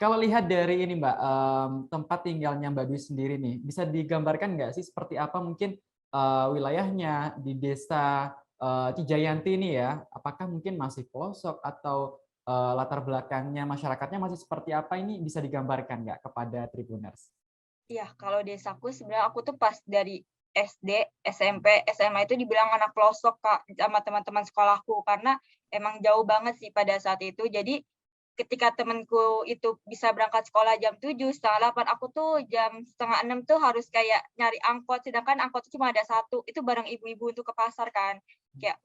Kalau lihat dari ini Mbak, tempat tinggalnya Mbak Dwi sendiri nih, bisa digambarkan nggak sih seperti apa mungkin, wilayahnya di desa, Cijayanti ini ya? Apakah mungkin masih pelosok atau, latar belakangnya masyarakatnya masih seperti apa ini bisa digambarkan nggak kepada Tribuners? Iya, kalau desaku sebenarnya aku tuh pas dari SD, SMP, SMA itu dibilang anak pelosok, Kak, sama teman-teman sekolahku, karena emang jauh banget sih pada saat itu. Jadi, ketika temenku itu bisa berangkat sekolah jam 7, setengah 8, aku tuh jam setengah 6 tuh harus kayak nyari angkot, sedangkan angkot tuh cuma ada satu, itu bareng ibu-ibu untuk ke pasar kan. Kayak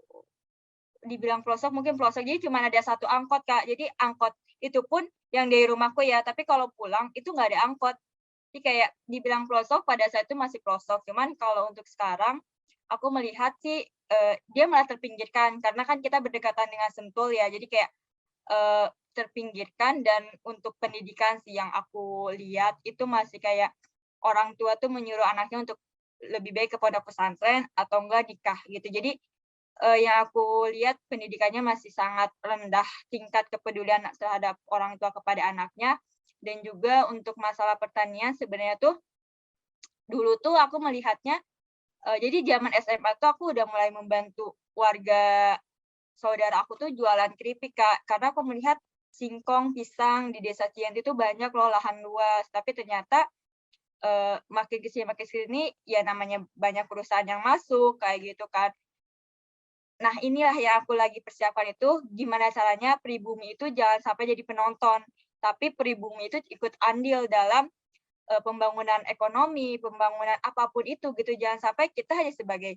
dibilang pelosok, mungkin pelosok, jadi cuma ada satu angkot, Kak. Jadi angkot itu pun yang dari rumahku ya, tapi kalau pulang itu nggak ada angkot. Jadi kayak dibilang pelosok pada saat itu masih pelosok, cuman kalau untuk sekarang, aku melihat sih, dia malah terpinggirkan karena kan kita berdekatan dengan Sentul ya, jadi kayak, terpinggirkan dan untuk pendidikan sih yang aku lihat itu masih kayak orang tua tuh menyuruh anaknya untuk lebih baik ke pondok pesantren atau enggak nikah gitu. Jadi, yang aku lihat pendidikannya masih sangat rendah tingkat kepedulian terhadap orang tua kepada anaknya, dan juga untuk masalah pertanian sebenarnya tuh, dulu tuh aku melihatnya, jadi zaman SMA tuh aku udah mulai membantu warga saudara aku tuh jualan keripik, Kak. Karena aku melihat singkong, pisang di desa Cianti tuh banyak loh lahan luas, tapi ternyata, makin ke sini ya namanya banyak perusahaan yang masuk kayak gitu kan. Nah, inilah yang aku lagi persiapkan itu, gimana caranya pribumi itu jangan sampai jadi penonton, tapi pribumi itu ikut andil dalam, pembangunan ekonomi, pembangunan apapun itu gitu. Jangan sampai kita hanya sebagai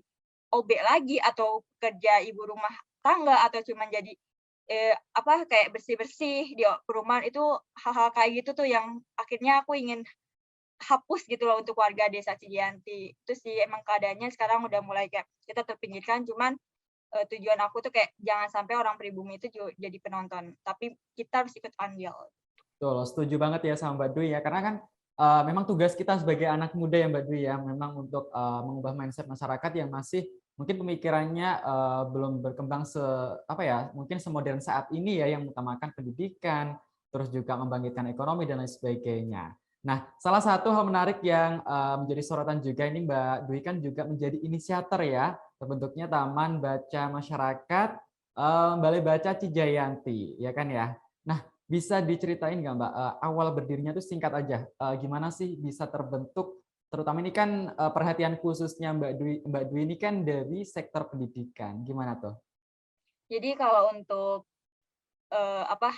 OB lagi atau kerja ibu rumah tangga atau cuman jadi, kayak bersih-bersih di perumahan itu, hal-hal kayak gitu tuh yang akhirnya aku ingin hapus gitu loh untuk warga desa Cijanti. Itu sih emang keadaannya sekarang udah mulai kayak kita terpinggirkan, cuman tujuan aku tuh kayak jangan sampai orang pribumi itu jadi penonton, tapi kita harus ikut andil. Betul, setuju banget ya sama Mbak Dwi ya, karena kan, memang tugas kita sebagai anak muda ya Mbak Dwi ya, memang untuk, mengubah mindset masyarakat yang masih mungkin pemikirannya, belum berkembang apa ya, mungkin semodern saat ini ya, yang mengutamakan pendidikan, terus juga membangkitkan ekonomi dan lain sebagainya. Nah, salah satu hal menarik yang, menjadi sorotan juga ini Mbak Dwi kan juga menjadi inisiator ya, terbentuknya Taman Baca Masyarakat, Balai Baca Cijayanti, ya kan ya? Nah, bisa diceritain nggak Mbak, awal berdirinya tuh singkat aja, gimana sih bisa terbentuk, terutama ini kan, perhatian khususnya Mbak Dwi ini kan dari sektor pendidikan, gimana tuh? Jadi kalau untuk,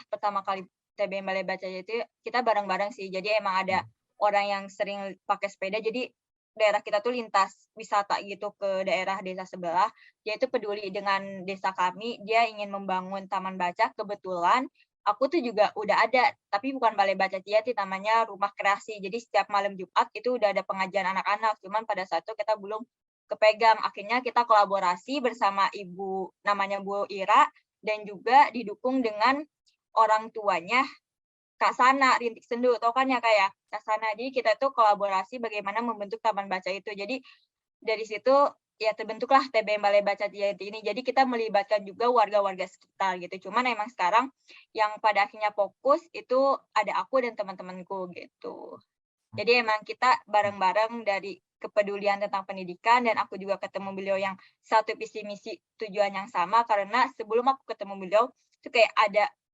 pertama kali TBM Balai Baca itu kita bareng-bareng sih. Jadi emang ada orang yang sering pakai sepeda, jadi daerah kita tuh lintas wisata gitu ke daerah desa sebelah. Dia itu peduli dengan desa kami, dia ingin membangun taman baca. Kebetulan aku tuh juga udah ada, tapi bukan Balai Baca Jati, namanya Rumah Kreasi. Jadi setiap malam Jumat itu udah ada pengajian anak-anak, cuman pada saat itu kita belum kepegang. Akhirnya kita kolaborasi bersama ibu namanya Bu Ira, dan juga didukung dengan orang tuanya Kak Sana, Rintik Sendu, tahu kan ya, Kak, ya? Kak Sana. Jadi kita tuh kolaborasi bagaimana membentuk taman baca itu. Jadi dari situ ya terbentuklah TBM Balai Baca Jati ini. Jadi kita melibatkan juga warga-warga sekitar gitu. Cuman emang sekarang yang pada akhirnya fokus itu ada aku dan teman-temanku gitu. Jadi emang kita bareng-bareng dari kepedulian tentang pendidikan, dan aku juga ketemu beliau yang satu visi misi tujuan yang sama, karena sebelum aku ketemu beliau itu kayak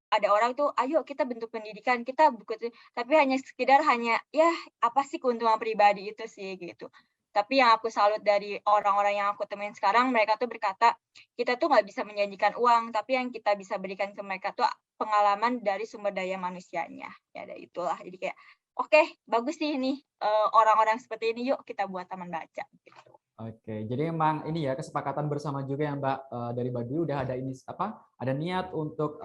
ada orang tuh, "Ayo kita bentuk pendidikan, kita tapi hanya sekedar hanya ya apa sih keuntungan pribadi itu sih gitu. Tapi yang aku salut dari orang-orang yang aku temuin sekarang, mereka tuh berkata, kita tuh nggak bisa menjanjikan uang, tapi yang kita bisa berikan ke mereka tuh pengalaman dari sumber daya manusianya. Ya ada itulah. Jadi kayak oke, bagus sih ini, orang-orang seperti ini, yuk kita buat taman baca, gitu. Oke, jadi emang ini ya kesepakatan bersama juga ya Mbak, dari Mbak Dwi udah ada ada niat untuk,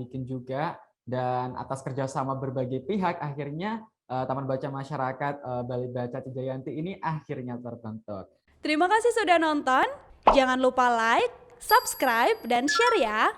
bikin juga dan atas kerjasama berbagai pihak akhirnya, Taman Baca Masyarakat, Balai Baca Cijayanti ini akhirnya terbentuk. Terima kasih sudah nonton. Jangan lupa like, subscribe, dan share ya.